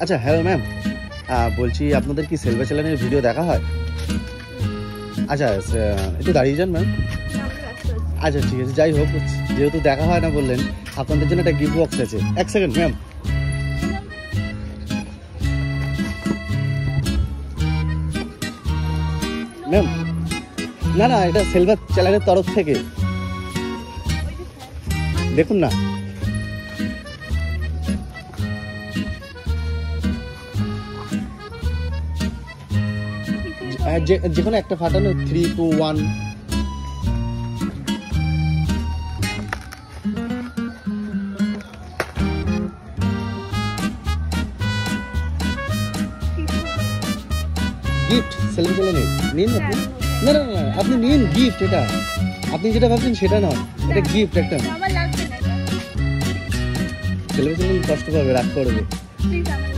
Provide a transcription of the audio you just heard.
আচ্ছা hello ma'am, বলছি আপনাদের কি সেলফা চ্যানেলের ভিডিও দেখা হয়? আচ্ছা একটু দাঁড়িয়ে যান ম্যাম। আচ্ছা ঠিক আছে, যাই হোক, যেহেতু দেখা হয় না বললেন, আপনাদের জন্য একটা গিফট বক্স আছে। এক সেকেন্ড ম্যাম। ম্যাম না না, এটা সেলফা চ্যানেলের তরফ থেকে, দেখুন না। যে কোনো একটা ফাটানো, 3, 2, 1। গিফট সেলফি চ্যানেলে নিন আপনি। না না না, আপনি নিন গিফট। এটা আপনি যেটা ভাবছেন সেটা নয়, এটা গিফট একটা। সেলফি চ্যানেল কষ্ট করবে, রাগ করবে।